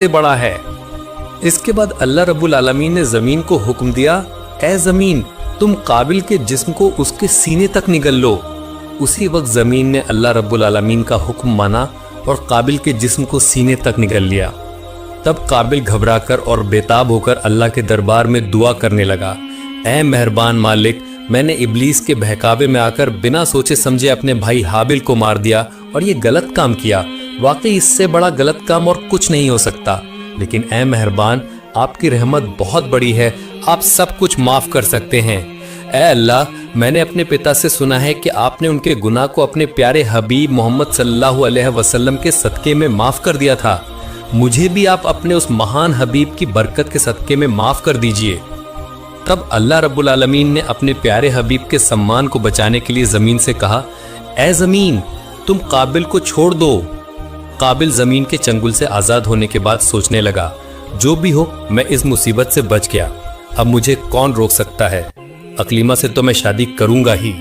से बड़ा है। इसके बाद अल्लाह रब्बुल आलमीन ने जमीन को हुक्म दिया, ए जमीन तुम काबिल के जिस्म को उसके सीने तक निगल लो। उसी वक्त जमीन ने अल्लाह रब्बुल आलमीन का हुक्म माना और काबिल के जिस्म को सीने तक निगल लिया। तब काबिल घबराकर और बेताब होकर अल्लाह के दरबार में दुआ करने लगा, ऐ मेहरबान मालिक, मैंने इब्लीस के बहकावे में आकर बिना सोचे समझे अपने भाई हाबिल को मार दिया और ये गलत काम किया। वाकई इससे बड़ा गलत काम और कुछ नहीं हो सकता, लेकिन ऐ मेहरबान, आपकी रहमत बहुत बड़ी है, आप सब कुछ माफ कर सकते हैं। ऐ अल्लाह, मैंने अपने पिता से सुना है कि आपने उनके गुनाह को अपने प्यारे हबीब मोहम्मद सल्लल्लाहु अलैहि वसल्लम के सदके में माफ कर दिया था। मुझे भी आप अपने उस महान हबीब की बरकत के सदके में माफ कर दीजिए। तब अल्लाह रब्बुल आलमीन ने अपने प्यारे हबीब के सम्मान को बचाने के लिए जमीन से कहा, ऐ जमीन तुम काबिल को छोड़ दो। काबिल जमीन के चंगुल से आजाद होने के बाद सोचने लगा, जो भी हो मैं इस मुसीबत से बच गया, अब मुझे कौन रोक सकता है, अकलीमा से तो मैं शादी करूंगा ही।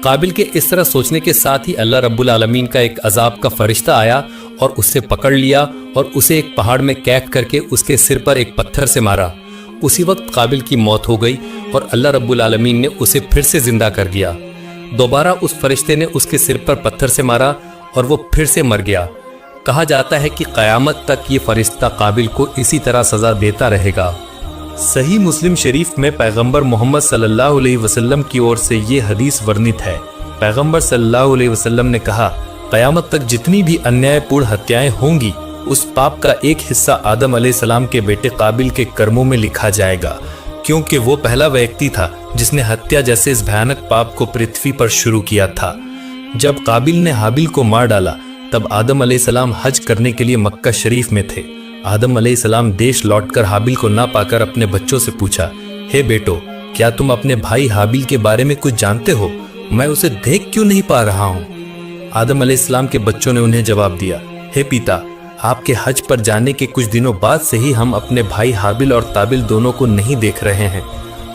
काबिल के इस तरह सोचने के साथ ही अल्लाह रब्बुल आलमीन का एक अजाब का फरिश्ता आया और उससे पकड़ लिया और उसे एक पहाड़ में कैद करके उसके सिर पर एक पत्थर से मारा। उसी वक्त काबिल की मौत हो गई और अल्लाह रब्बुल आलमीन ने उसे फिर से जिंदा कर दिया। दोबारा उस फरिश्ते ने उसके सिर पर पत्थर से मारा और वो फिर से मर गया। कहा जाता है कि क़यामत तक ये फरिश्ता काबिल को इसी तरह सजा देता रहेगा। सही मुस्लिम शरीफ में पैगंबर मोहम्मद सल्लल्लाहु अलैहि वसल्लम की ओर से ये हदीस वर्णित है। पैगंबर सल्लल्लाहु अलैहि वसल्लम ने कहा, क़यामत तक जितनी भी अन्यायपूर्ण हत्याएं होंगी, उस पाप का एक हिस्सा आदम अलैहिस्सलाम के बेटे काबिल के कर्मों में लिखा जाएगा, क्योंकि वो पहला व्यक्ति था जिसने हत्या जैसे इस भयानक पाप को पृथ्वी पर शुरू किया था। जब काबिल ने हाबिल को मार डाला, तब आदम अलैहिस्सलाम हज करने के लिए मक्का शरीफ में थे। आदम अलैहिस्सलाम देश लौटकर हाबिल को ना पाकर अपने बच्चों से पूछा, हे बेटो, क्या तुम अपने भाई हाबिल के बारे में कुछ जानते हो? मैं उसे देख क्यों नहीं पा रहा हूँ? आदम अलैहिस्सलाम के बच्चों ने उन्हें जवाब दिया, हे पिता, आपके हज पर जाने के कुछ दिनों बाद से ही हम अपने भाई हाबिल और ताबिल दोनों को नहीं देख रहे हैं।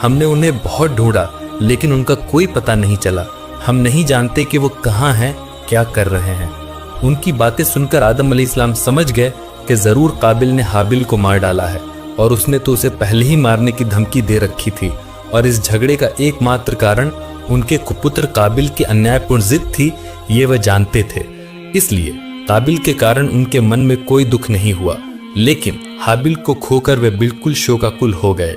हमने उन्हें बहुत ढूंढा, लेकिन उनका कोई पता नहीं चला। हम नहीं जानते कि वो कहाँ हैं, क्या कर रहे हैं। उनकी बातें सुनकर आदम अलैहिस्सलाम समझ गए कि जरूर काबिल ने हाबिल को मार डाला है और उसने तो उसे पहले ही मारने की धमकी दे रखी थी, और इस झगड़े का एकमात्र कारण उनके कुपुत्र काबिल की अन्यायपूर्ण जिद थी, ये वह जानते थे। इसलिए काबिल के कारण उनके मन में कोई दुख नहीं हुआ, लेकिन हाबिल को खोकर वे बिल्कुल शोकाकुल हो गए।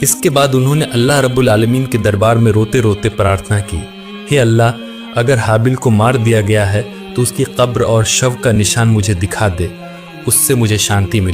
इसके बाद उन्होंने अल्लाह रब्बुल आलमीन के दरबार में रोते रोते प्रार्थना की, हे अल्लाह, अगर हाबिल को मार दिया गया है तो उसकी कब्र और शव का निशान मुझे दिखा दे, उससे मुझे शांति मिले।